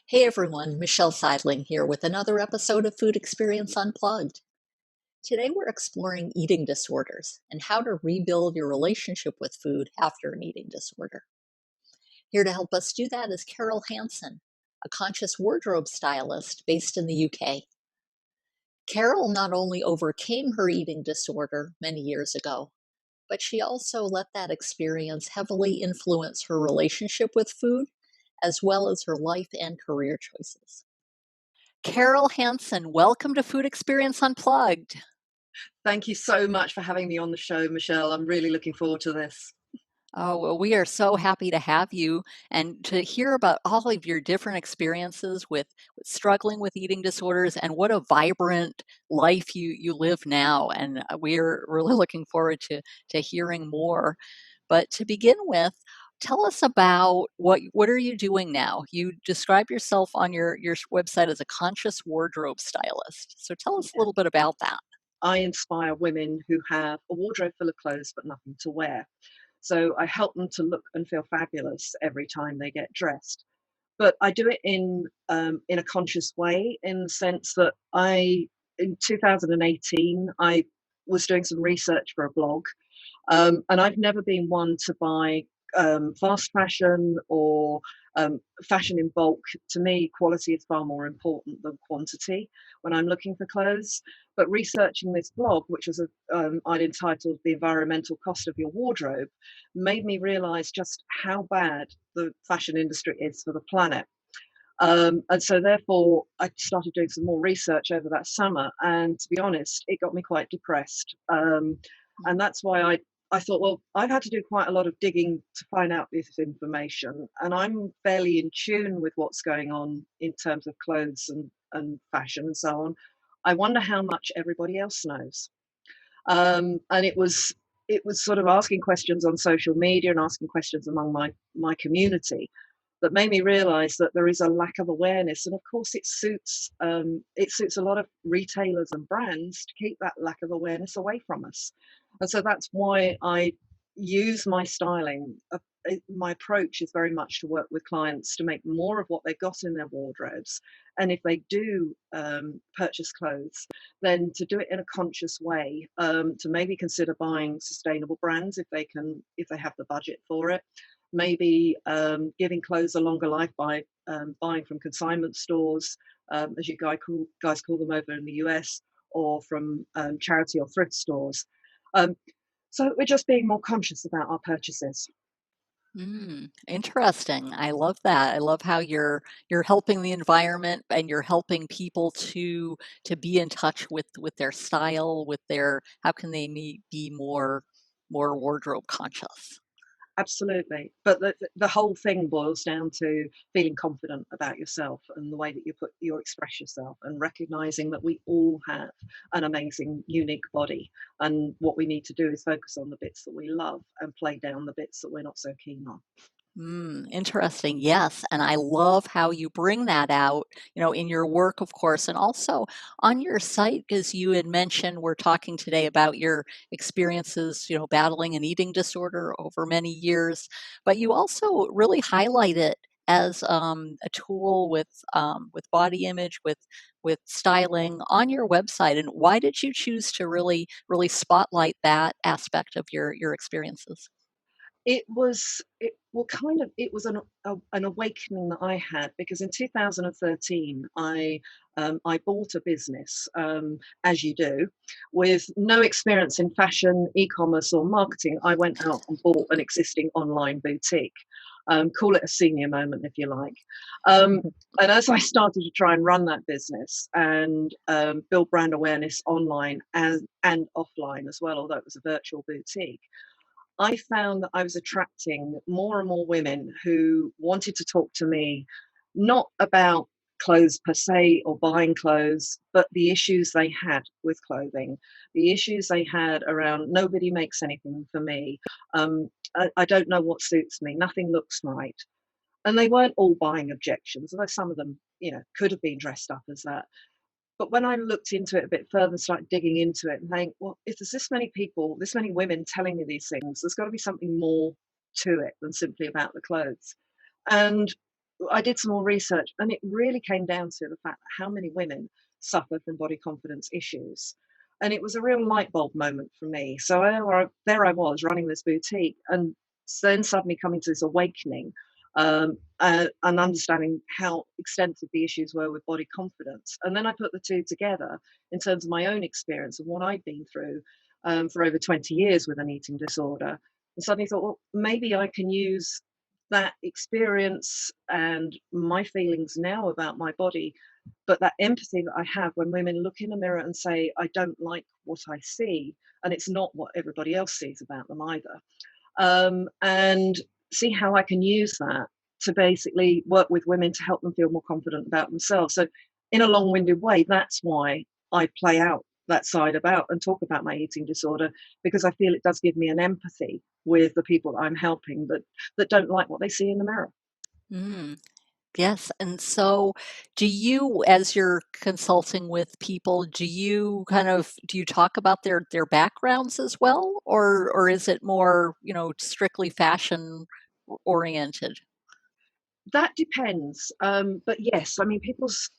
Hey everyone, Michelle Seidling here with another episode of Food Experience Unplugged. Today we're exploring eating disorders and how to rebuild your relationship with food after an eating disorder. Here to help us do that is Carol Hanson, a conscious wardrobe stylist based in the UK. Carol not only overcame her eating disorder many years ago, but she also let that experience heavily influence her relationship with food as well as her life and career choices. Carol Hanson, welcome to Food Experience Unplugged. Thank you so much for having me on the show, Michelle. I'm really looking forward to this. Oh, well, we are so happy to have you and to hear about all of your different experiences with struggling with eating disorders and what a vibrant life you live now. And we're really looking forward to hearing more. But to begin with, tell us about what are you doing now? You describe yourself on your website as a conscious wardrobe stylist. So tell us a Yeah. little bit about that. I inspire women who have a wardrobe full of clothes but nothing to wear. So I help them to look and feel fabulous every time they get dressed. But I do it in a conscious way, in the sense that in 2018, I was doing some research for a blog. And I've never been one to buy fast fashion or fashion in bulk. To me, quality is far more important than quantity when I'm looking for clothes. But researching this blog, which was I'd entitled "The Environmental Cost of Your Wardrobe," made me realise just how bad the fashion industry is for the planet. And so, therefore, I started doing some more research over that summer. And to be honest, it got me quite depressed. And that's why I thought, well, I've had to do quite a lot of digging to find out this information. And I'm fairly in tune with what's going on in terms of clothes and fashion and so on. I wonder how much everybody else knows. And it was sort of asking questions on social media and asking questions among my community that made me realize that there is a lack of awareness. And of course, it suits a lot of retailers and brands to keep that lack of awareness away from us. And so that's why I use my styling. My approach is very much to work with clients to make more of what they've got in their wardrobes. And if they do purchase clothes, then to do it in a conscious way, to maybe consider buying sustainable brands if they have the budget for it. Maybe giving clothes a longer life by buying from consignment stores, as you guys call them over in the US, or from charity or thrift stores. Um, so we're just being more conscious about our purchases. Interesting. I love that. I love how you're helping the environment and you're helping people to be in touch with their style, with their how can they be more wardrobe conscious. Absolutely. But the whole thing boils down to feeling confident about yourself and the way that you express yourself, and recognizing that we all have an amazing, unique body. And what we need to do is focus on the bits that we love and play down the bits that we're not so keen on. Interesting. Yes. And I love how you bring that out, in your work, of course, and also on your site, because you had mentioned we're talking today about your experiences, battling an eating disorder over many years, but you also really highlight it as a tool with body image, with styling on your website. And why did you choose to really spotlight that aspect of your experiences? It was an awakening that I had, because in 2013 I bought a business, as you do, with no experience in fashion, e-commerce, or marketing. I went out and bought an existing online boutique. Call it a senior moment if you like. Um, and as I started to try and run that business and build brand awareness online and offline as well, although it was a virtual boutique, I found that I was attracting more and more women who wanted to talk to me, not about clothes per se or buying clothes, but the issues they had with clothing, the issues they had around nobody makes anything for me. I don't know what suits me. Nothing looks right. And they weren't all buying objections, although some of them, could have been dressed up as that. But when I looked into it a bit further and started digging into it and saying, well, if there's this many people, this many women telling me these things, there's got to be something more to it than simply about the clothes. And I did some more research, and it really came down to the fact that how many women suffer from body confidence issues. And it was a real light bulb moment for me. So there I was running this boutique, and then suddenly coming to this awakening, and understanding how extensive the issues were with body confidence. And then I put the two together in terms of my own experience of what I'd been through for over 20 years with an eating disorder. And suddenly thought, well, maybe I can use that experience and my feelings now about my body, but that empathy that I have when women look in a mirror and say, I don't like what I see, and it's not what everybody else sees about them either. And see how I can use that to basically work with women to help them feel more confident about themselves. So, in a long winded way, that's why I play out that side about and talk about my eating disorder, because I feel it does give me an empathy with the people that I'm helping that don't like what they see in the mirror. Mm, yes. And so do you, as you're consulting with people, do you talk about their backgrounds as well? Or is it more, strictly fashion oriented? That depends. But yes, I mean, people's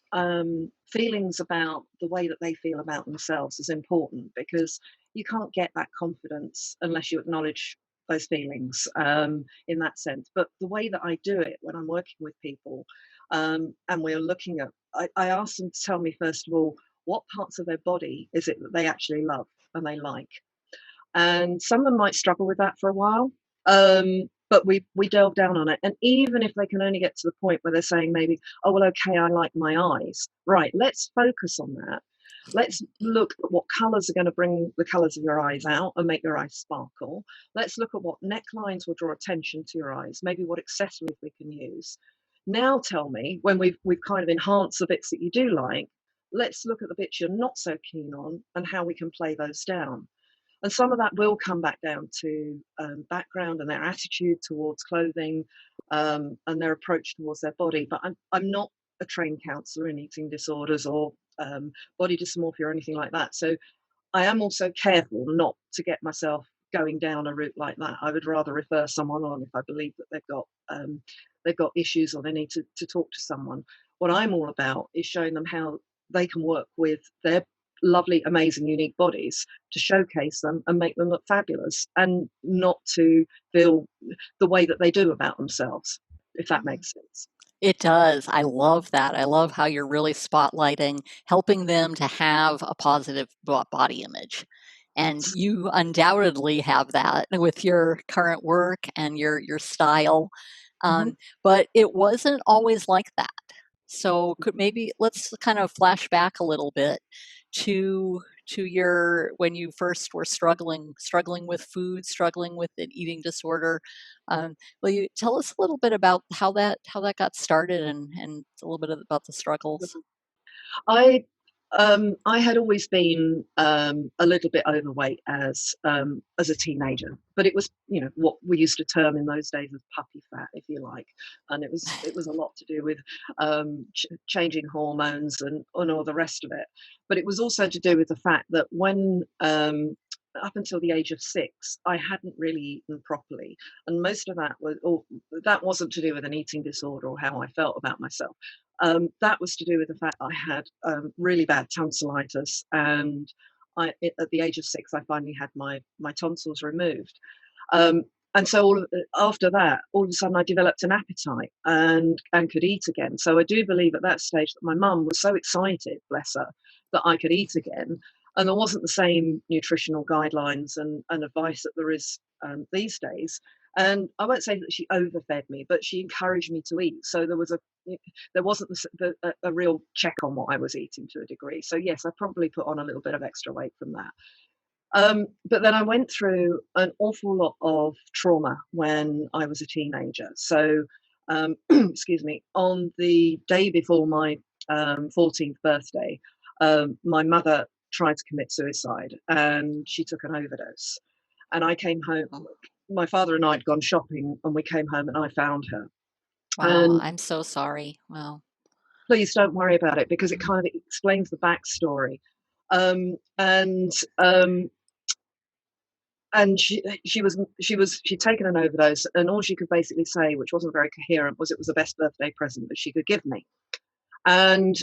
feelings about the way that they feel about themselves is important, because you can't get that confidence unless you acknowledge those feelings in that sense. But the way that I do it when I'm working with people, and we're looking at, I ask them to tell me, first of all, what parts of their body is it that they actually love and they like. And some of them might struggle with that for a while. But we delve down on it, and even if they can only get to the point where they're saying maybe, oh well, okay, I like my eyes, right, let's focus on that. Let's look at what colors are going to bring the colors of your eyes out and make your eyes sparkle. Let's look at what necklines will draw attention to your eyes, maybe what accessories we can use. Now tell me, when we've kind of enhanced the bits that you do like, let's look at the bits you're not so keen on and how we can play those down. And some of that will come back down to background and their attitude towards clothing, and their approach towards their body. But I'm not a trained counsellor in eating disorders or body dysmorphia or anything like that. So I am also careful not to get myself going down a route like that. I would rather refer someone on if I believe that they've got issues or they need to talk to someone. What I'm all about is showing them how they can work with their lovely, amazing, unique bodies to showcase them and make them look fabulous, and not to feel the way that they do about themselves, if that makes sense. It does. I love that. I love how you're really spotlighting, helping them to have a positive body image. And you undoubtedly have that with your current work and your style. Mhm. But it wasn't always like that. So could maybe let's kind of flash back a little bit to your when you first were struggling with food, struggling with an eating disorder. Will you tell us a little bit about how that got started and a little bit about the struggles? I I had always been a little bit overweight as a teenager, but it was, what we used to term in those days as puppy fat, if you like, and it was a lot to do with changing hormones and all the rest of it. But it was also to do with the fact that when up until the age of 6, I hadn't really eaten properly, and most of that was, or that wasn't to do with an eating disorder or how I felt about myself. That was to do with the fact I had really bad tonsillitis, and at the age of 6, I finally had my tonsils removed. Um, and so after that, all of a sudden, I developed an appetite and could eat again. So I do believe at that stage that my mum was so excited, bless her, that I could eat again. And there wasn't the same nutritional guidelines and advice that there is these days. And I won't say that she overfed me, but she encouraged me to eat. So there wasn't a real check on what I was eating to a degree. So yes, I probably put on a little bit of extra weight from that. But then I went through an awful lot of trauma when I was a teenager. So, excuse me, on the day before my 14th birthday, my mother tried to commit suicide and she took an overdose. And I came home. Oh, My father and I had gone shopping, and we came home and I found her. wow, And I'm so sorry. Wow. please don't worry about it, because it Mm, kind of explains the backstory. And um, and she'd taken an overdose, and all she could basically say, which wasn't very coherent, was it was the best birthday present that she could give me. And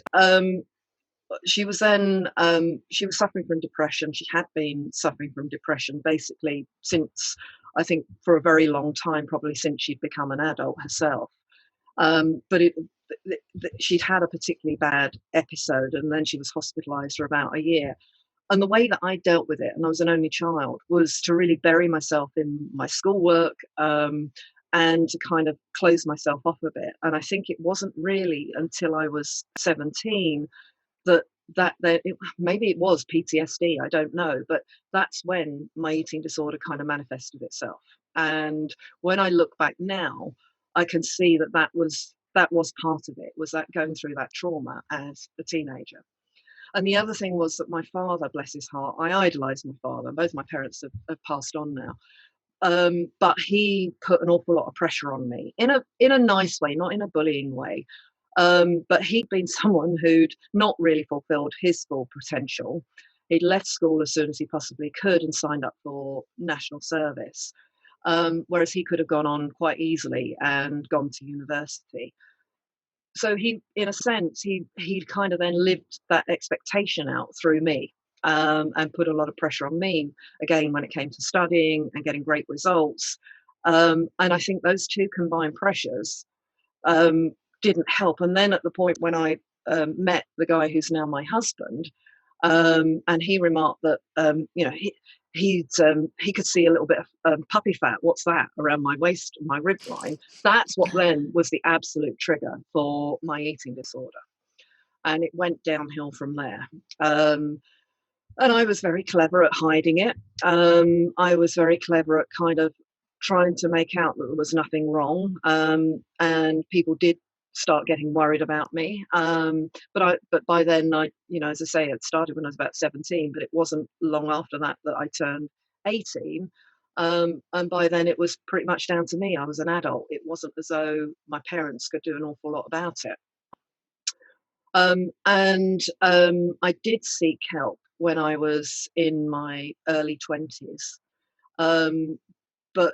she was then she was suffering from depression. She had been suffering from depression basically since, I think, for a very long time, probably since she'd become an adult herself. But she'd had a particularly bad episode, and then she was hospitalized for about a year. And the way that I dealt with it, and I was an only child, was to really bury myself in my schoolwork, and to kind of close myself off a bit. And I think it wasn't really until I was 17 that maybe it was PTSD, I don't know, but that's when my eating disorder kind of manifested itself. And when I look back now, I can see that that was part of it, was that going through that trauma as a teenager. And the other thing was that my father, bless his heart, I idolized my father. Both my parents have passed on now. But he put an awful lot of pressure on me in a nice way, not in a bullying way. But he'd been someone who'd not really fulfilled his full potential. He'd left school as soon as he possibly could and signed up for national service, whereas he could have gone on quite easily and gone to university. So he, in a sense, he kind of then lived that expectation out through me, and put a lot of pressure on me again when it came to studying and getting great results. And I think those two combined pressures um, didn't help. And then at the point when I met the guy who's now my husband, and he remarked that he could see a little bit of puppy fat. What's that around my waist, my rib line? That's what then was the absolute trigger for my eating disorder, and it went downhill from there. And I was very clever at hiding it. I was very clever at kind of trying to make out that there was nothing wrong. And people did start getting worried about me. But by then, as I say, it started when I was about 17, but it wasn't long after that that I turned 18. And by then, it was pretty much down to me. I was an adult. It wasn't as though my parents could do an awful lot about it. And I did seek help when I was in my early 20s. Um, but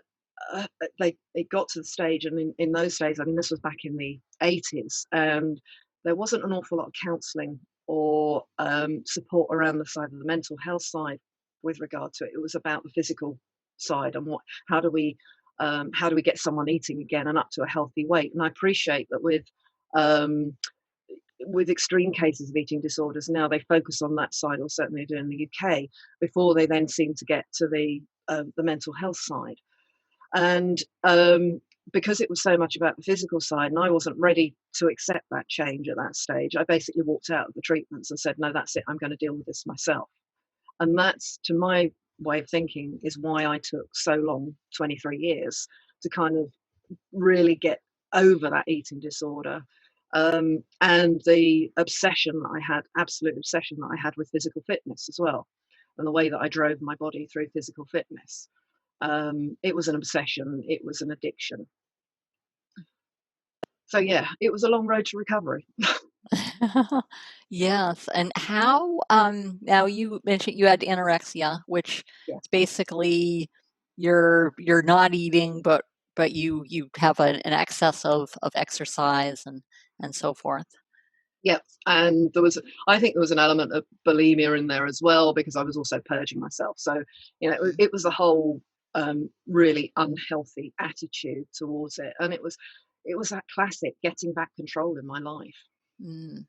it got to the stage, and in those days, I mean, this was back in the 80s, and there wasn't an awful lot of counselling or support around the side of the mental health side with regard to it. It was about the physical side and how do we get someone eating again and up to a healthy weight. And I appreciate that um, with extreme cases of eating disorders, now they focus on that side, or certainly do in the UK, before they then seem to get to the mental health side. And because it was so much about the physical side, and I wasn't ready to accept that change at that stage, I basically walked out of the treatments and said, no, that's it, I'm going to deal with this myself. And that's, to my way of thinking, is why I took so long, 23 years, to kind of really get over that eating disorder, and the obsession that I had, absolute obsession that I had with physical fitness as well, and the way that I drove my body through physical fitness. It was an obsession, it was an addiction. So yeah, it was a long road to recovery. Yes, and how, now you mentioned you had anorexia, which Yeah. is basically you're not eating, but you have an excess of exercise and so forth. Yeah, and I think there was an element of bulimia in there as well, because I was also purging myself. So, it was a whole really unhealthy attitude towards it, and it was that classic getting back control in my life. Mm.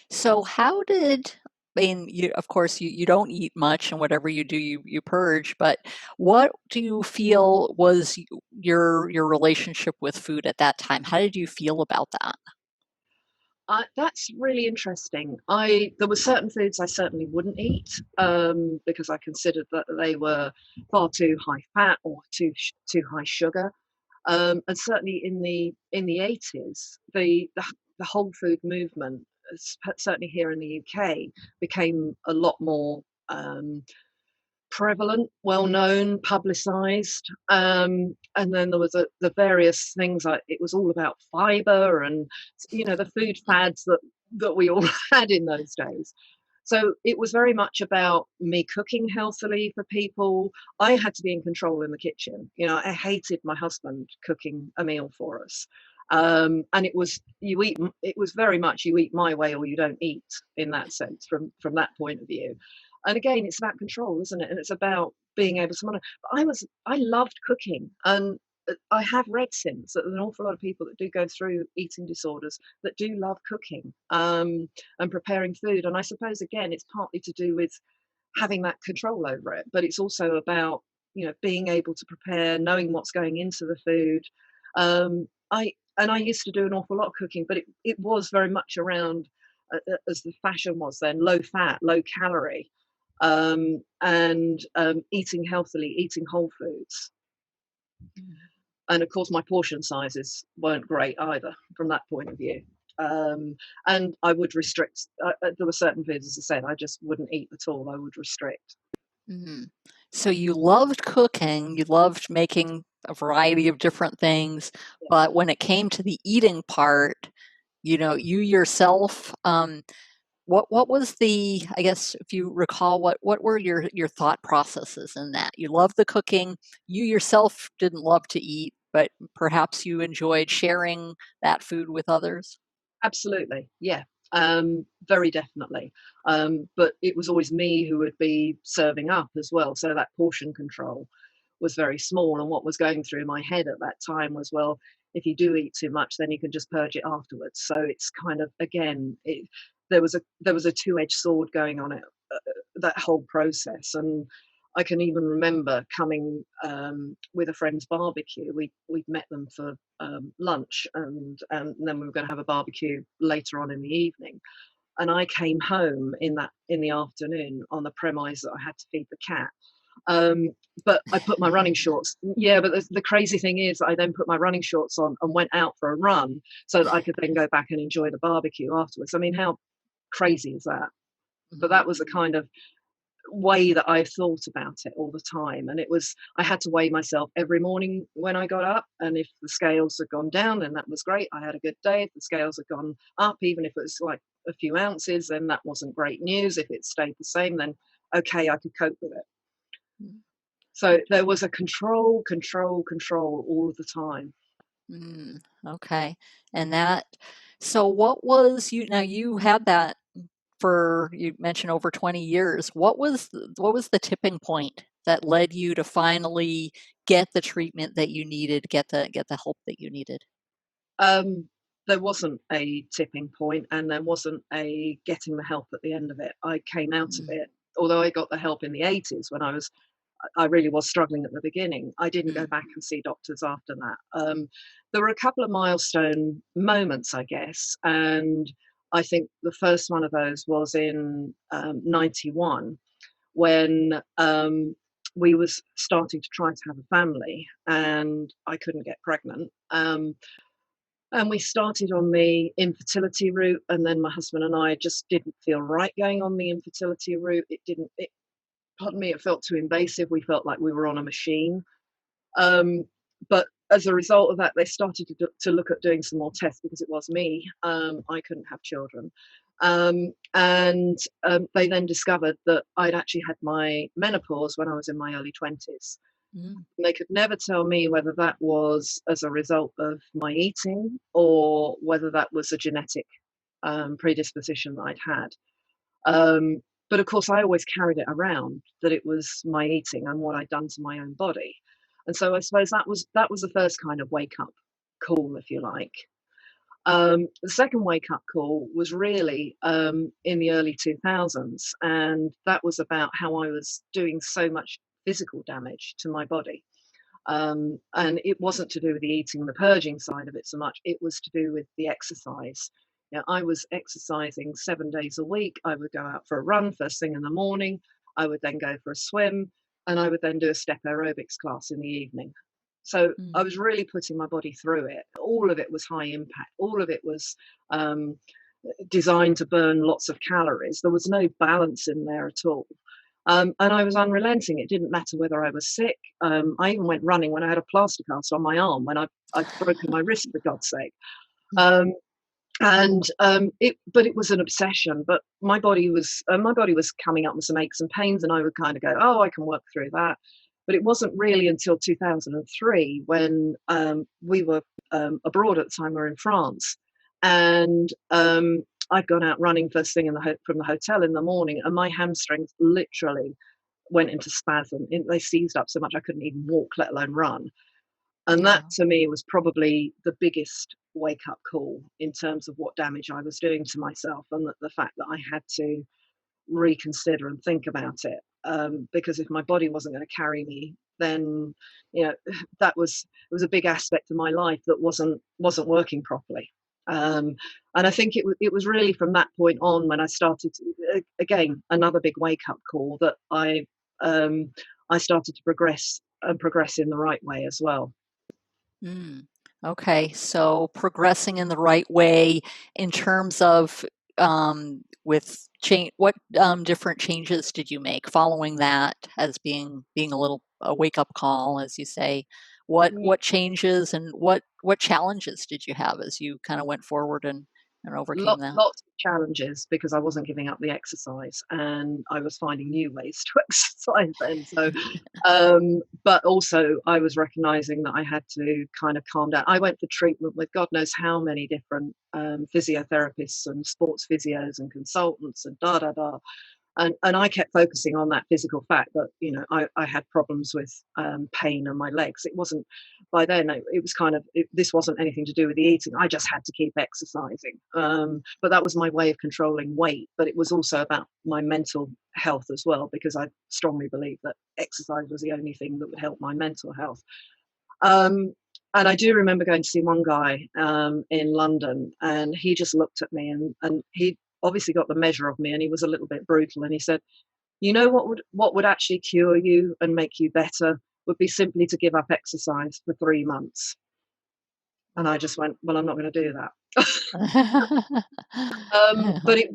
So how did, I mean, of course, you don't eat much, and whatever you do, you purge. But what do you feel was your relationship with food at that time? How did you feel about that? That's really interesting. There were certain foods I certainly wouldn't eat, because I considered that they were far too high fat or too high sugar. And certainly in the 80s, the whole food movement, certainly here in the UK, became a lot more prevalent, well known, publicised. And then there was the various things, like it was all about fibre and the food fads that we all had in those days. So it was very much about me cooking healthily for people. I had to be in control in the kitchen. You know, I hated my husband cooking a meal for us. And it was very much you eat my way or you don't eat in that sense from that point of view. And again, it's about control, isn't it? And it's about being able to monitor. But I loved cooking, and I have read since that there's an awful lot of people that do go through eating disorders that do love cooking, and preparing food. And I suppose again, it's partly to do with having that control over it, but it's also about, you know, being able to prepare, knowing what's going into the food. I used to do an awful lot of cooking, but it was very much around, as the fashion was then, low fat, low calorie, and eating healthily, eating whole foods. And of course, my portion sizes weren't great either from that point of view. And I would restrict. There were certain foods, as I said, I just wouldn't eat at all. I would restrict. Mhm. So you loved cooking, you loved making a variety of different things, Yeah. but when it came to the eating part, you yourself, what was the, I guess, if you recall, what were your thought processes in that? You loved the cooking, you yourself didn't love to eat, but perhaps you enjoyed sharing that food with others? Absolutely, yeah, very definitely. But it was always me who would be serving up as well, so that portion control was very small. And what was going through my head at that time was, well, if you do eat too much, then you can just purge it afterwards. So it's kind of again, there was a two-edged sword going on it, that whole process. And I can even remember coming, with a friend's barbecue. We'd met them for lunch, and then we were going to have a barbecue later on in the evening. And I came home in the afternoon on the premise that I had to feed the cat. Um, but I put my running shorts. Yeah, but the crazy thing is, I then put my running shorts on and went out for a run so that I could then go back and enjoy the barbecue afterwards. I mean, how crazy is that? But Mhm. that was the kind of way that I thought about it all the time. And it was, I had to weigh myself every morning when I got up. And if the scales had gone down, then that was great. I had a good day. If the scales had gone up, even if it was like a few ounces, then that wasn't great news. If it stayed the same, then okay, I could cope with it. So there was a control all of the time. Mm, okay. And so what was now you had that for, you mentioned, over 20 years. What was the tipping point that led you to finally get the treatment that you needed, get the help that you needed? Um, there wasn't a tipping point, and there wasn't a getting the help at the end of it. I came out of Mm, it, although I got the help in the 80s when I really was struggling at the beginning. I didn't go mm, back and see doctors after that. There were a couple of milestone moments, I guess, and I think the first one of those was in 91 when we was starting to try to have a family, and I couldn't get pregnant. And we started on the infertility route, and then my husband and I just didn't feel right going on the infertility route. It didn't. Pardon me. It felt too invasive. We felt like we were on a machine. Um, but as a result of that, they started to look at doing some more tests because it was me. I couldn't have children. And they then discovered that I'd actually had my menopause when I was in my early 20s. mm, And they could never tell me whether that was as a result of my eating or whether that was a genetic predisposition that I'd had. Um, but of course, I always carried it around that it was my eating and what I'd done to my own body. And so I suppose that was the first kind of wake up call, if you like. The second wake up call was really in the early 2000s, and that was about how I was doing so much physical damage to my body. And it wasn't to do with the eating, the purging side of it so much, it was to do with the exercise. You know, I was exercising 7 days a week. I would go out for a run first thing in the morning. I would then go for a swim, and I would then do a step aerobics class in the evening. So mm, I was really putting my body through it. All of it was high impact. All of it was um, designed to burn lots of calories. There was no balance in there at all. And I was unrelenting. It didn't matter whether I was sick. I even went running when I had a plaster cast on my arm when I'd broken my wrist, for God's sake. mm, Um, And it was an obsession. But my body was coming up with some aches and pains, and I would kind of go, oh, I can work through that. But it wasn't really until 2003 when we were abroad at the time. We were in France, and I'd gone out running first thing from the hotel in the morning, and my hamstrings literally went into spasm. They seized up so much I couldn't even walk, let alone run. And that Oh. to me was probably the biggest wake up call in terms of what damage I was doing to myself, and the fact that I had to reconsider and think about it. Because if my body wasn't going to carry me, then you know it was a big aspect of my life that wasn't working properly. Um, and I think it was really from that point on when I started again another big wake up call that um, I started to progress in the right way as well. Mm. Okay, so progressing in the right way in terms of with change, what different changes did you make following that as being a little a wake up call, as you say? What changes and what challenges did you have as you kind of went forward and overcame that? Lots of challenges because I wasn't giving up the exercise and I was finding new ways to exercise then. So, but also I was recognizing that I had to kind of calm down. I went for treatment with God knows how many different physiotherapists and sports physios and consultants and da da da. And I kept focusing on that physical fact that I had problems with pain in my legs. It wasn't by then. It was kind of this wasn't anything to do with the eating. I just had to keep exercising. But that was my way of controlling weight. But it was also about my mental health as well, because I strongly believe that exercise was the only thing that would help my mental health. Um, and I do remember going to see one guy in London, and he just looked at me, and he obviously got the measure of me, and he was a little bit brutal, and he said, "You know what would actually cure you and make you better would be simply to give up exercise for 3 months." And I just went, "Well, I'm not going to do that." But it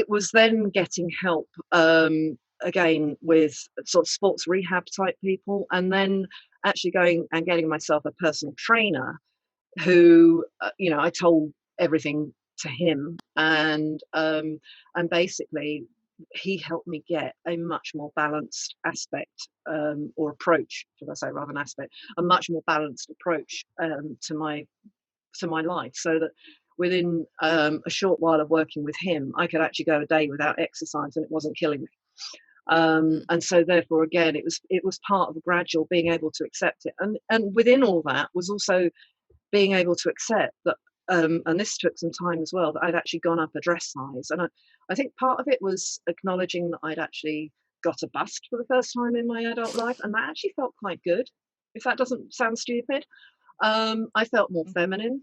was then getting help again with sort of sports rehab type people, and then actually going and getting myself a personal trainer who I told everything to him, and basically he helped me get a much more balanced aspect, or approach, should I say, rather than aspect, a much more balanced approach to my life, so that within a short while of working with him, I could actually go a day without exercise and it wasn't killing me. And so therefore again it was part of a gradual being able to accept it, and within all that was also being able to accept that, and this took some time as well, that I'd actually gone up a dress size. And I think part of it was acknowledging that I'd actually got a bust for the first time in my adult life, and that actually felt quite good. If that doesn't sound stupid, I felt more feminine.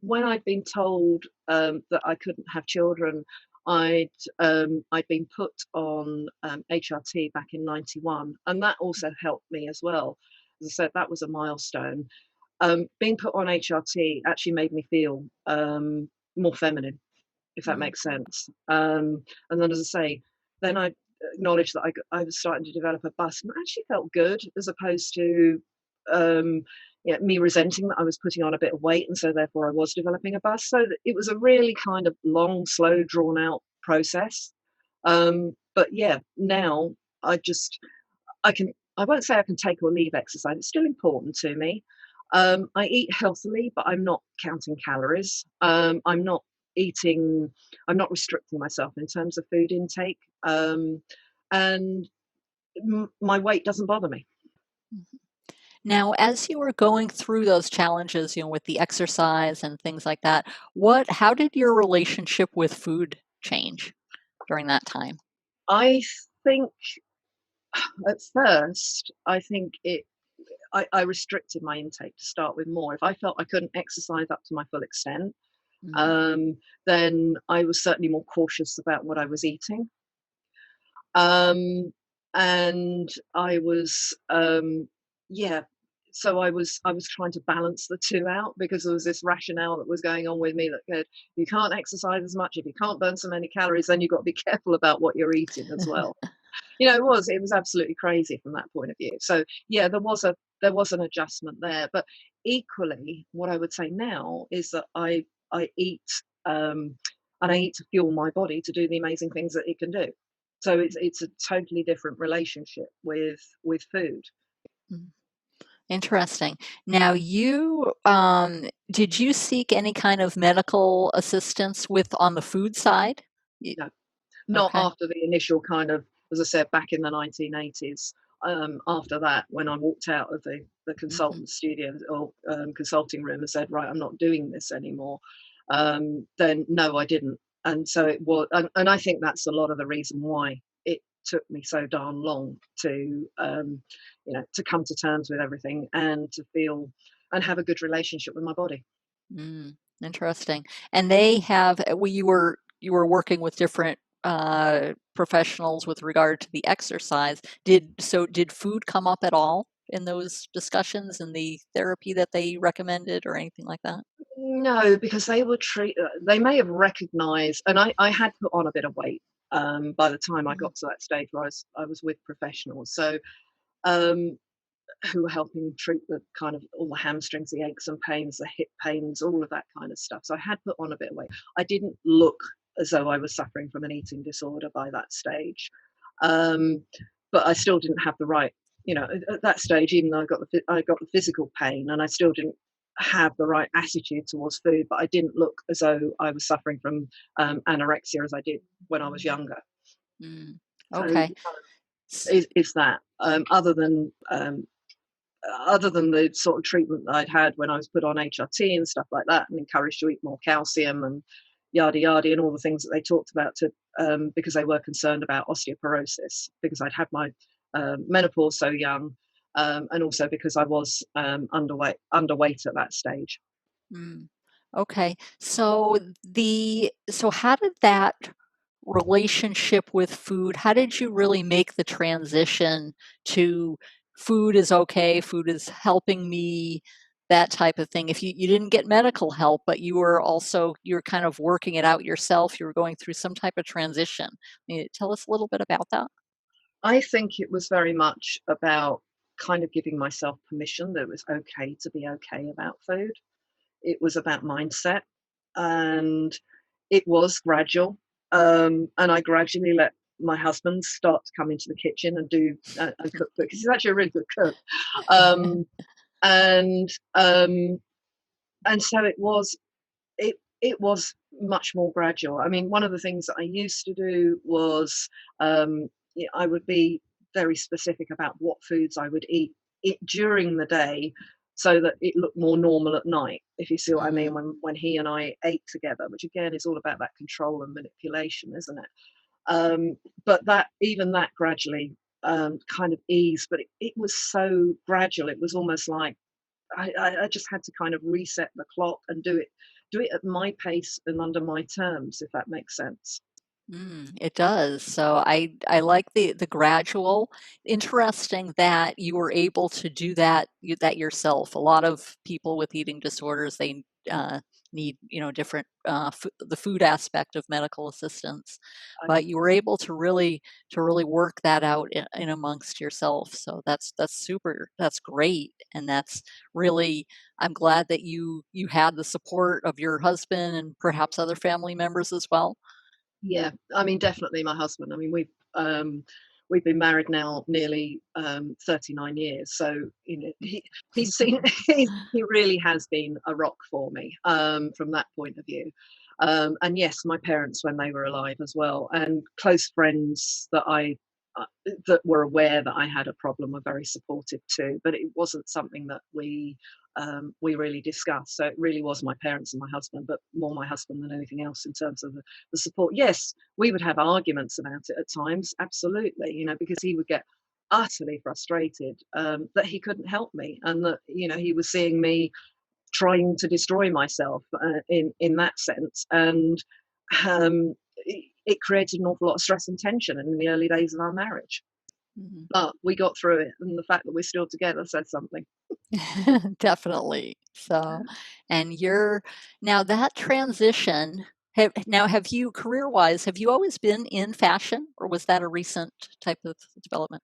When I'd been told that I couldn't have children, I'd been put on HRT back in '91, and that also helped me as well. As I said, that was a milestone. Being put on HRT actually made me feel more feminine, if that Mm. makes sense. And then, as I say, then I acknowledged that I was starting to develop a bust, and it actually felt good, as opposed to um, me resenting that I was putting on a bit of weight, and so therefore I was developing a bust. So that it was a really kind of long, slow, drawn out process. But yeah, now I just I won't say I can take or leave exercise. It's still important to me. I eat healthily, but I'm not counting calories. Eating, I'm not restricting myself in terms of food intake. And my weight doesn't bother me. Now, as you were going through those challenges, with the exercise and things like that, how did your relationship with food change during that time? I think at first, I think I restricted my intake to start with more. If I felt I couldn't exercise up to my full extent, Mm. um, then I was certainly more cautious about what I was eating. Um, and I was, yeah, so I was trying to balance the two out, because there was this rationale that was going on with me that said, you can't exercise as much if you can't burn so many calories, then you've got to be careful about what you're eating as well. It was absolutely crazy from that point of view. So yeah, there was an adjustment there, but equally, what I would say now is that I eat, um, and I eat to fuel my body to do the amazing things that it can do. So it's a totally different relationship with food. Mm, interesting. Now, did you seek any kind of medical assistance with on the food side? Y- No, not Okay. after the initial kind of, as I said, back in the 1980s. After that, when I walked out of the Hmm. consultant studio or consulting room and said, right, I'm not doing this anymore, then no, I didn't. And so it was, and I think that's a lot of the reason why it took me so darn long to, to come to terms with everything and to feel and have a good relationship with my body. Mm, interesting. And they have, well, you were working with different professionals with regard to the exercise. Did food come up at all in those discussions and the therapy that they recommended or anything like that? No, because they were they may have recognised, and I had put on a bit of weight by the time I Mm, got to that stage where I was with professionals, so um, who were helping treat the kind of all the hamstrings, the aches and pains, the hip pains, all of that kind of stuff. So I had put on a bit of weight. I didn't look as though I was suffering from an eating disorder by that stage, um, but I still didn't have the right, at that stage. Even though I got the physical pain, and I still didn't have the right attitude towards food, but I didn't look as though I was suffering from anorexia as I did when I was younger. mm. So Okay. S- is that other than the sort of treatment that I'd had when I was put on HRT and stuff like that, and encouraged to eat more calcium and yada yada, and all the things that they talked about because they were concerned about osteoporosis because I'd had my menopause so young, and also because I was underweight at that stage. mm. Okay. So how did that relationship with food, how did you really make the transition to food is okay, food is helping me, that type of thing? If you didn't get medical help, but you're kind of working it out yourself, you were going through some type of transition. Tell us a little bit about that. I think it was very much about kind of giving myself permission that it was okay to be okay about food. It was about mindset, and it was gradual. And I gradually let my husband start to come into the kitchen and do and cook because he's actually a really good cook. Um, and and so it was much more gradual. I mean, one of the things that I used to do was I would be very specific about what foods I would eat during the day so that it looked more normal at night, if you see what I mean, Hmm. when he and I ate together, which again is all about that control and manipulation, isn't it? Um, but that gradually kind of eased, but it was so gradual. It was almost like I just had to kind of reset the clock and do it at my pace and under my terms, if that makes sense. It does. So I like the gradual. Interesting that you were able to do that yourself. A lot of people with eating disorders, they need different the food aspect of medical assistance, I, but you were able to really work that out in amongst yourself. So that's super. That's great, and that's really. I'm glad that you had the support of your husband and perhaps other family members as well. yeah, I mean, definitely my husband. I mean, we've been married now nearly 39 years, so he's seen he really has been a rock for me from that point of view. And yes, my parents when they were alive as well, and close friends uh, that were aware that I had a problem were very supportive too. But it wasn't something that we really discussed. So it really was my parents and my husband, but more my husband than anything else in terms of the support. Yes, we would have arguments about it at times, absolutely, because he would get utterly frustrated that he couldn't help me and that he was seeing me trying to destroy myself in that sense, and it created an awful lot of stress and tension in the early days of our marriage. Mhm. But we got through it, and the fact that we're still together says something. Definitely. So, and you're now that transition. Have you career-wise, have you always been in fashion, or was that a recent type of development?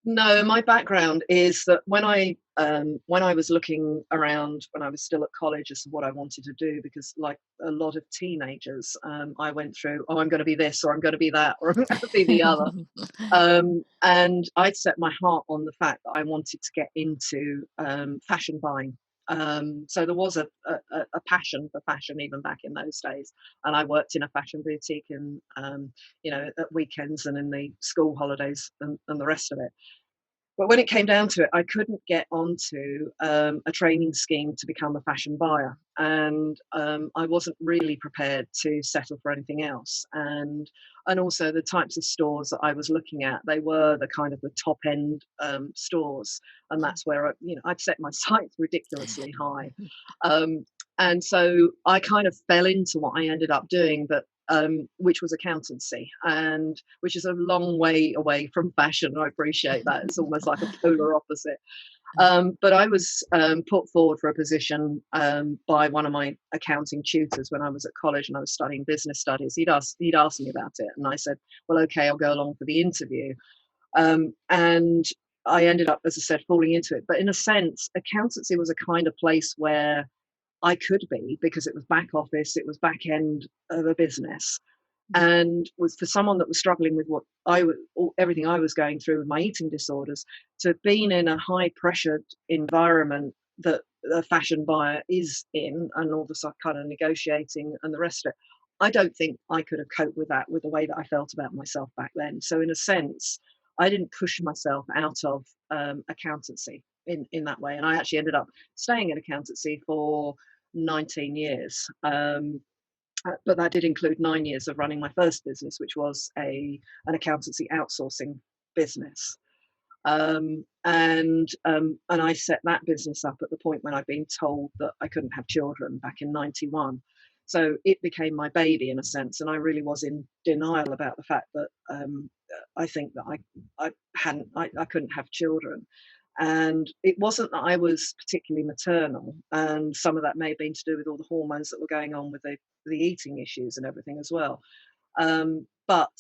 No, my background is that when I was looking around when I was still at college as to what I wanted to do, because like a lot of teenagers, I went through, oh, I'm going to be this, or I'm going to be that, or I'm going to be the other. And I'd set my heart on the fact that I wanted to get into fashion buying. So there was a passion for fashion even back in those days. And I worked in a fashion boutique and, at weekends and in the school holidays and the rest of it. But when it came down to it, I couldn't get onto a training scheme to become a fashion buyer, and I wasn't really prepared to settle for anything else. And also the types of stores that I was looking at, they were the kind of the top end stores, and that's where I'd set my sights ridiculously high. Um, and so I kind of fell into what I ended up doing, but which was accountancy, and which is a long way away from fashion. I appreciate that. It's almost like a polar opposite. But I was put forward for a position by one of my accounting tutors when I was at college and I was studying business studies. He'd asked me about it, and I said, "Well, okay, I'll go along for the interview." And I ended up, as I said, falling into it. But in a sense, accountancy was a kind of place where I could be, because it was back office, it was back end of a business, and was for someone that was struggling with what everything I was going through with my eating disorders, to being in a high pressured environment that a fashion buyer is in, and all the kind of negotiating and the rest of it. I don't think I could have coped with that, with the way that I felt about myself back then. So in a sense, I didn't push myself out of accountancy in that way, and I actually ended up staying in accountancy for 19 years. But that did include 9 years of running my first business, which was an accountancy outsourcing business. And I set that business up at the point when I'd been told that I couldn't have children back in '91. So it became my baby in a sense, and I really was in denial about the fact that I think that I couldn't have children. And it wasn't that I was particularly maternal, and some of that may have been to do with all the hormones that were going on with the eating issues and everything as well. But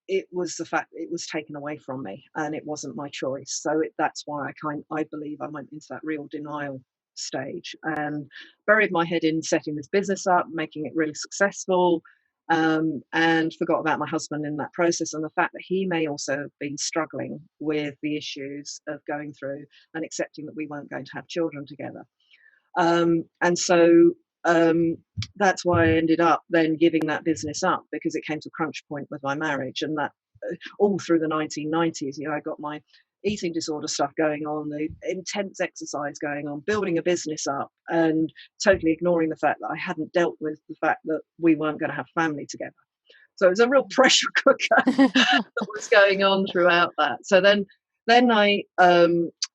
it was the fact it was taken away from me, and it wasn't my choice. So that's why I believe I went into that real denial stage and buried my head in setting this business up, making it really successful, and forgot about my husband in that process, and the fact that he may also have been struggling with the issues of going through and accepting that we weren't going to have children together. And so that's why I ended up then giving that business up, because it came to a crunch point with my marriage, and that all through the 1990s, I got my eating disorder stuff going on, the intense exercise going on, building a business up, and totally ignoring the fact that I hadn't dealt with the fact that we weren't going to have family together. So it was a real pressure cooker that was going on throughout that. So then I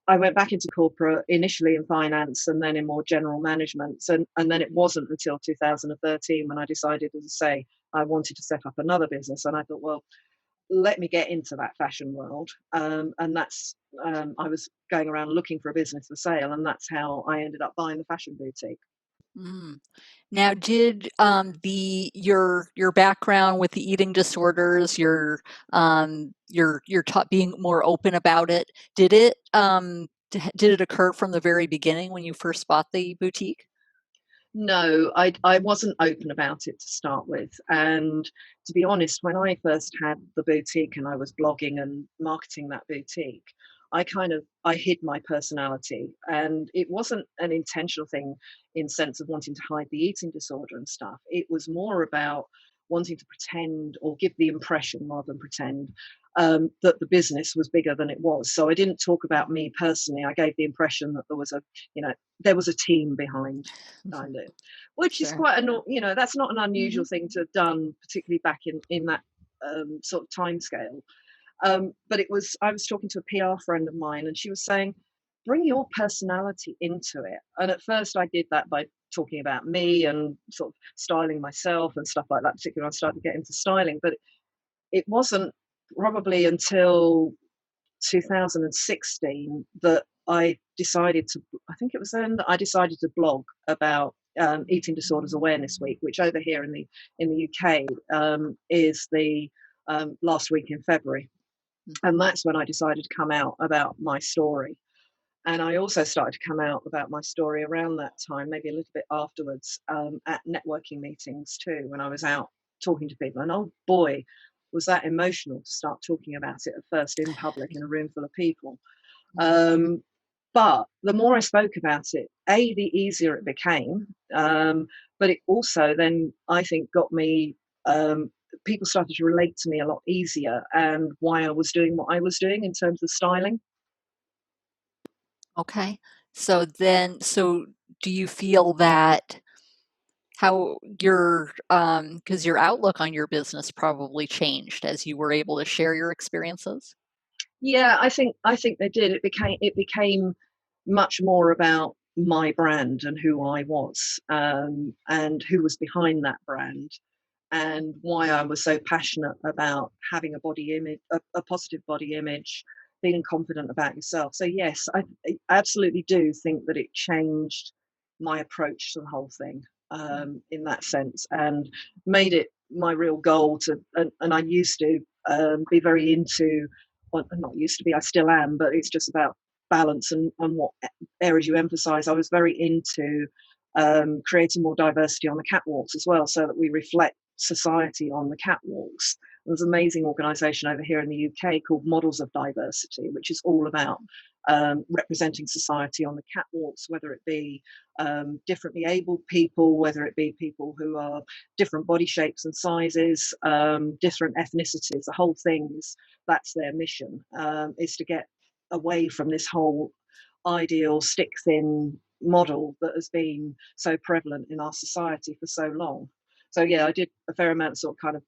went back into corporate, initially in finance and then in more general management. And then it wasn't until 2013 when I decided, as I say, I wanted to set up another business. And I thought, well, let me get into that fashion world. And that's I was going around looking for a business for sale, and that's how I ended up buying the fashion boutique. Mm. Now, did your background with the eating disorders, your being more open about it, did it occur from the very beginning when you first bought the boutique? No, I wasn't open about it to start with. And to be honest, when I first had the boutique and I was blogging and marketing that boutique, I hid my personality, and it wasn't an intentional thing in sense of wanting to hide the eating disorder and stuff. It was more about wanting to pretend, or give the impression rather than pretend, that the business was bigger than it was. So I didn't talk about me personally. I gave the impression that there was a team behind, kind of, which is Sure. quite that's not an Hmm. unusual thing to have done, particularly back in that sort of time scale. But I was talking to a PR friend of mine, and she was saying, bring your personality into it. And at first I did that by talking about me and sort of styling myself and stuff like that, particularly when I started to get into styling. But it wasn't probably until 2016 that I think it was then that I decided to blog about Eating Disorders Awareness Week, which over here in the UK is the last week in February. Mhm. And that's when I decided to come out about my story. And I also started to come out about my story around that time, maybe a little bit afterwards, at networking meetings too, when I was out talking to people. And oh boy, was that emotional to start talking about it at first in public in a room full of people. Mm. Um, but the more I spoke about it, A, the easier it became. But it also then, I think, got me, um, people started to relate to me a lot easier and why I was doing what I was doing in terms of styling. Okay. So do you feel that how your because your outlook on your business probably changed as you were able to share your experiences? Yeah, I think they did. It became much more about my brand and who I was, and who was behind that brand, and why I was so passionate about having a body image, a positive body image, being confident about yourself. So yes, I absolutely do think that it changed my approach to the whole thing, in that sense, and made it my real goal to. And I used to, be very into. Well, I'm not used to be. I still am, but it's just about balance and what areas you emphasize. I was very into, creating more diversity on the catwalks as well, so that we reflect society on the catwalks. There's an amazing organisation over here in the UK called Models of Diversity, which is all about, representing society on the catwalks, whether it be, differently abled people, whether it be people who are different body shapes and sizes, different ethnicities. The whole thing is, that's their mission, is to get away from this whole ideal stick thin model that has been so prevalent in our society for so long. So yeah, I did a fair amount of sort of kind of,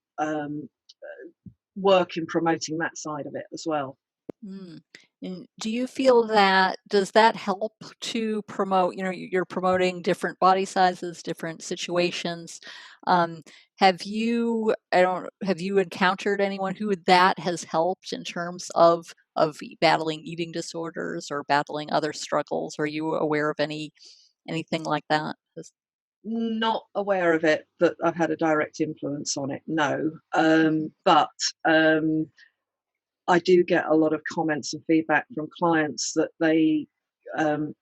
work in promoting that side of it as well. Mm. And do you feel that does that help to promote, you're promoting different body sizes, different situations. Um, have you encountered anyone who that has helped in terms of battling eating disorders or battling other struggles? Are you aware of anything like that? Not aware of it that I've had a direct influence on it, no. Mhm. But um, I do get a lot of comments and feedback from clients that they can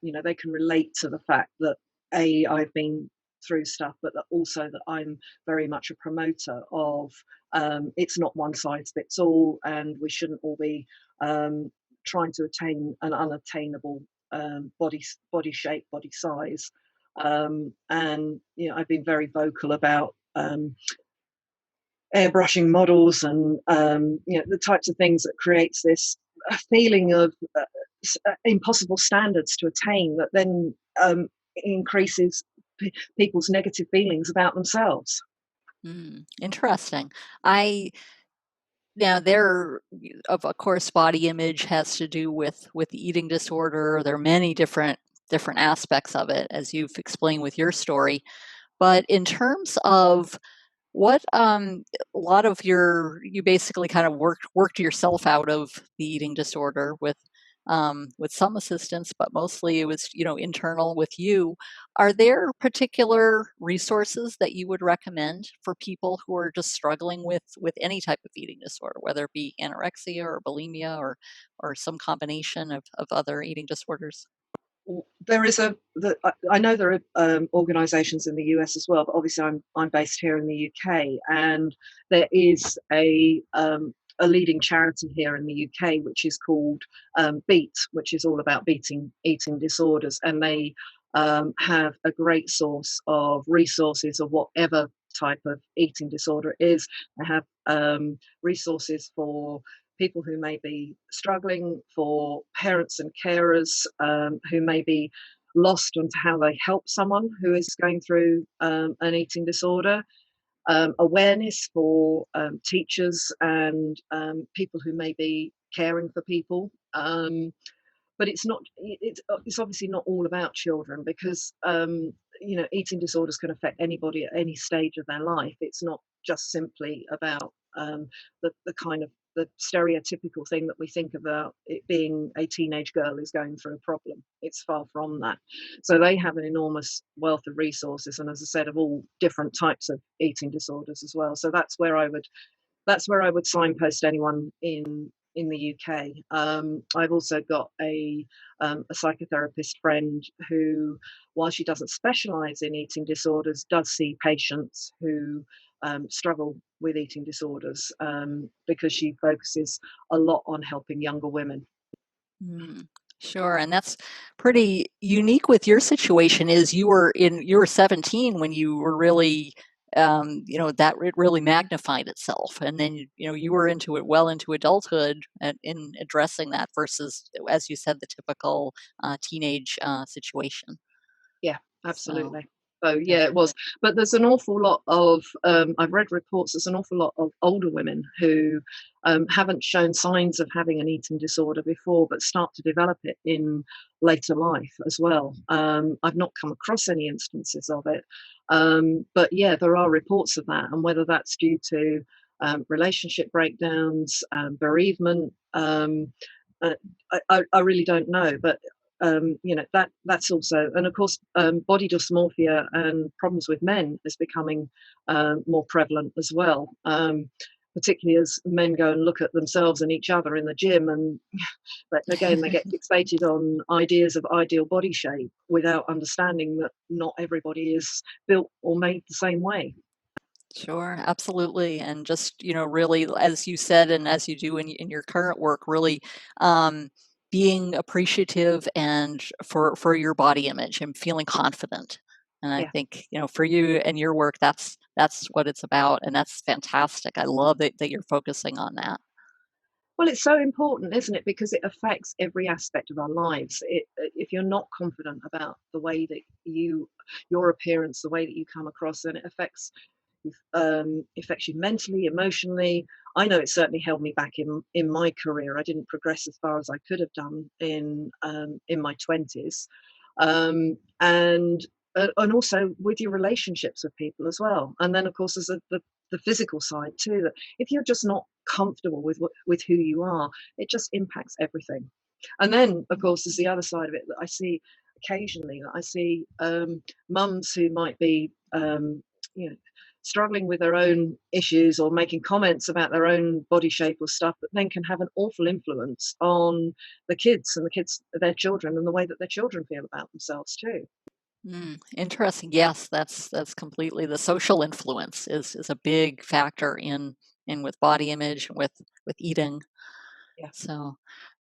relate to the fact that I've been through stuff, but that also that I'm very much a promoter of, it's not one size fits all, and we shouldn't all be, um, trying to attain an unattainable, body shape, body size. And I've been very vocal about, airbrushing models and, the types of things that creates this feeling of, impossible standards to attain that then, increases people's negative feelings about themselves. Interesting. I Now, of course, body image has to do with eating disorder. There are many different aspects of it, as you've explained with your story. But in terms of what a lot of you basically kind of worked yourself out of the eating disorder with some assistance, but mostly it was internal with you. Are there particular resources that you would recommend for people who are just struggling with any type of eating disorder, whether it be anorexia or bulimia or some combination of other eating disorders? There is I know there are, organisations in the US as well, but obviously I'm based here in the UK, and there is a leading charity here in the UK which is called, Beat, which is all about beating eating disorders, and they, have a great source of resources of whatever type of eating disorder it is. They have, resources for people who may be struggling, for parents and carers, who may be lost on how they help someone who is going through, an eating disorder, awareness for, teachers and, people who may be caring for people. But it's obviously not all about children because, eating disorders can affect anybody at any stage of their life. It's not just simply about, the kind of the stereotypical thing that we think about it being a teenage girl who's going through a problem. It's far from that. So they have an enormous wealth of resources, and as I said, of all different types of eating disorders as well. So that's where I would signpost anyone in in the UK. I've also got a psychotherapist friend who, while she doesn't specialise in eating disorders, does see patients who struggle with eating disorders because she focuses a lot on helping younger women. Mm, sure, and that's pretty unique with your situation. Is you were 17 when you were really, that it really magnified itself, and then you were into it well into adulthood and in addressing that versus, as you said, the typical teenage situation. Yeah, So absolutely. So yeah, it was. definitely. But there's an awful lot of I've read reports. There's an awful lot of older women who haven't shown signs of having an eating disorder before, but start to develop it in later life as well. I've not come across any instances of it, but yeah, there are reports of that, and whether that's due to relationship breakdowns, bereavement. Uh, I really don't know, but that's also, and of course, body dysmorphia and problems with men is becoming more prevalent as well. Particularly as men go and look at themselves and each other in the gym, and but again, they get fixated on ideas of ideal body shape without understanding that not everybody is built or made the same way. Sure, absolutely. And just, really, as you said, and as you do in your current work, really um, being appreciative and for your body image and feeling confident. And I Yeah. think, for you and your work, that's what it's about. And that's fantastic. I love that you're focusing on that. Well, it's so important, isn't it? Because it affects every aspect of our lives. If you're not confident about the way that your appearance, the way that you come across, then it affects you mentally, emotionally. I know it certainly held me back in my career. I didn't progress as far as I could have done in my 20s, and also with your relationships with people as well. And then, of course, there's the physical side too. That if you're just not comfortable with who you are, it just impacts everything. And then, of course, there's the other side of it that I see occasionally. That I see mums who might be, you know, struggling with their own issues or making comments about their own body shape or stuff that then can have an awful influence on their children, and the way that their children feel about themselves too. Interesting. Yes, that's completely the social influence is a big factor in with body image, with eating. Yeah. So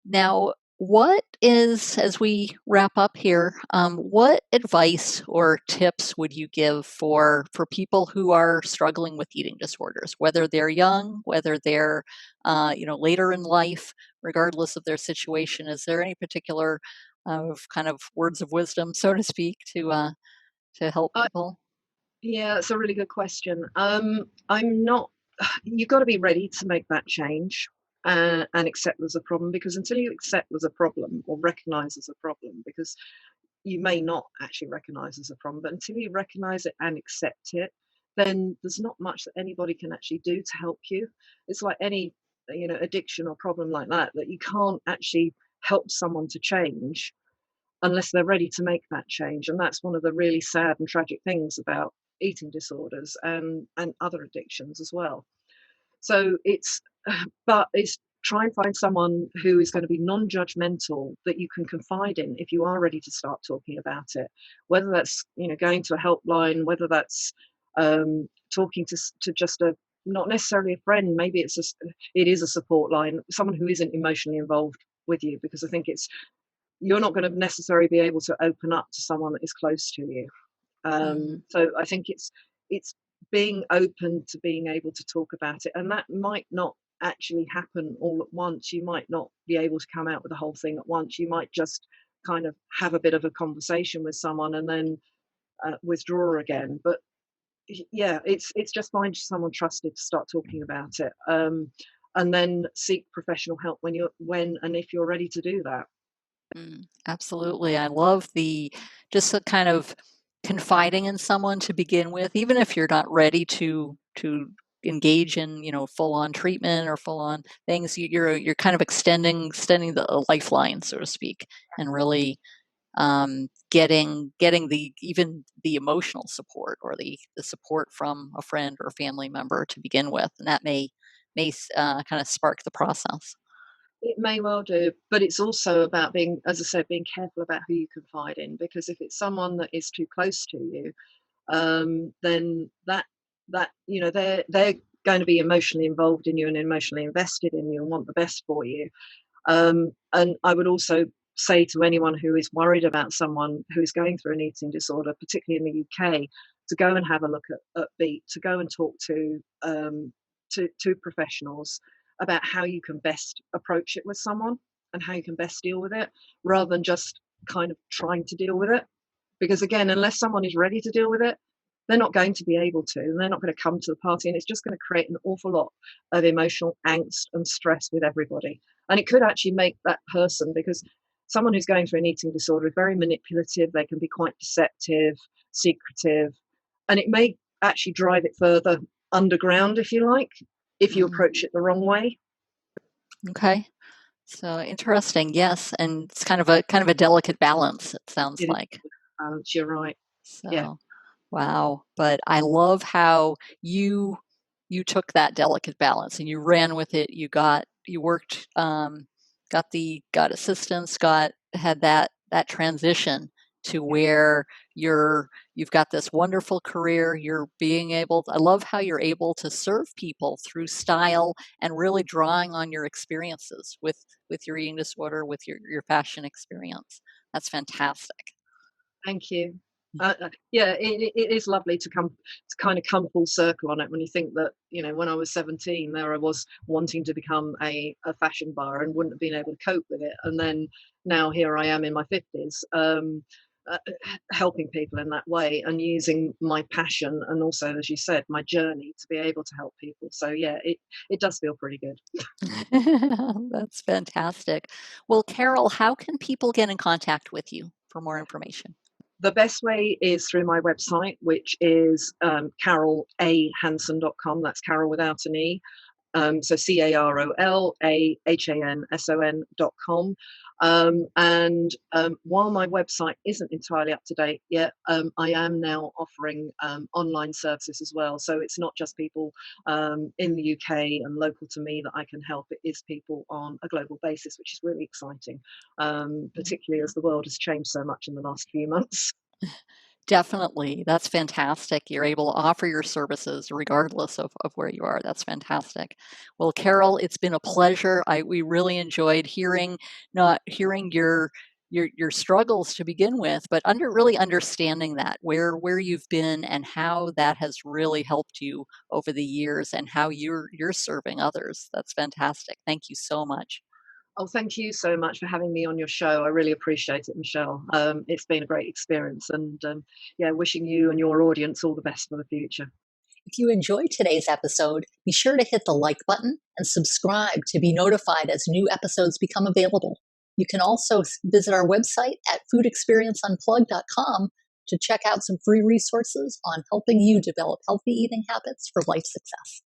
now, what is, as we wrap up here, what advice or tips would you give for people who are struggling with eating disorders, whether they're young, whether they're later in life, regardless of their situation? Is there any particular kind of words of wisdom, so to speak, to help I, people? yeah, it's a really good question. I'm not. You've got to be ready to make that change and accept there's a problem, because until you accept there's a problem or recognize there's a problem, because you may not actually recognize there's a problem, but until you recognize it and accept it, then there's not much that anybody can actually do to help you. It's like any addiction or problem like that you can't actually help someone to change unless they're ready to make that change. And that's one of the really sad and tragic things about eating disorders and other addictions as well. So it's try and find someone who is going to be non-judgmental that you can confide in if you are ready to start talking about it. Whether that's going to a helpline, whether that's talking to just a not necessarily a friend. Maybe it is a support line, someone who isn't emotionally involved with you, because I think it's you're not going to necessarily be able to open up to someone that is close to you. Mm, So I think it's being open to being able to talk about it, and that might not actually happen all at once. You might not be able to come out with the whole thing at once. You might just kind of have a bit of a conversation with someone and then withdraw again. But yeah, it's just find someone trusted to start talking about it, and then seek professional help when and if you're ready to do that. absolutely. I love the just the kind of confiding in someone to begin with, even if you're not ready to engage in full on treatment or full on things. You're kind of extending the lifeline, so to speak, and really getting the even the emotional support or the support from a friend or a family member to begin with, and that may kind of spark the process. It may well do, but it's also about being, as I said, being careful about who you confide in, because if it's someone that is too close to you, then that they're going to be emotionally involved in you and emotionally invested in you and want the best for you. And I would also say to anyone who is worried about someone who is going through an eating disorder, particularly in the UK, to go and have a look at Beat, to go and talk to professionals about how you can best approach it with someone and how you can best deal with it, rather than just kind of trying to deal with it. Because again, unless someone is ready to deal with it, they're not going to be able to, and they're not going to come to the party, and it's just going to create an awful lot of emotional angst and stress with everybody. And it could actually make that person, because someone who's going through an eating disorder is very manipulative, they can be quite deceptive, secretive, and it may actually drive it further underground, if you like, if you Mm, approach it the wrong way. okay. So interesting. Yes, and it's kind of a delicate balance, it sounds It is like. balance, you're right. Yeah. So, wow. But I love how you you took that delicate balance and you ran with it. You worked, got assistance, got had that transition to where you've got this wonderful career. You're being able. I love how you're able to serve people through style and really drawing on your experiences with your eating disorder, with your fashion experience. That's fantastic. Thank you. Yeah, it is lovely to kind of come full circle on it, when you think that, when I was 17, there I was wanting to become a fashion buyer and wouldn't have been able to cope with it. And then now here I am in my 50s, uh, helping people in that way and using my passion and also, as you said, my journey to be able to help people. So yeah, it does feel pretty good. That's fantastic. Well, Carol, how can people get in contact with you for more information? The best way is through my website, which is carolahanson.com. That's Carol without an E. So CarolAhanson.com. And while my website isn't entirely up to date yet, I am now offering online services as well. So it's not just people in the UK and local to me that I can help. It is people on a global basis, which is really exciting, particularly as the world has changed so much in the last few months. Definitely. That's fantastic. You're able to offer your services regardless of where you are. That's fantastic. Well, Carol, it's been a pleasure. We really enjoyed not hearing your struggles to begin with, but really understanding that where you've been and how that has really helped you over the years and how you're serving others. That's fantastic. Thank you so much. Oh, thank you so much for having me on your show. I really appreciate it, Michelle. It's been a great experience, and yeah, wishing you and your audience all the best for the future. If you enjoyed today's episode, be sure to hit the like button and subscribe to be notified as new episodes become available. You can also visit our website at foodexperienceunplugged.com to check out some free resources on helping you develop healthy eating habits for life success.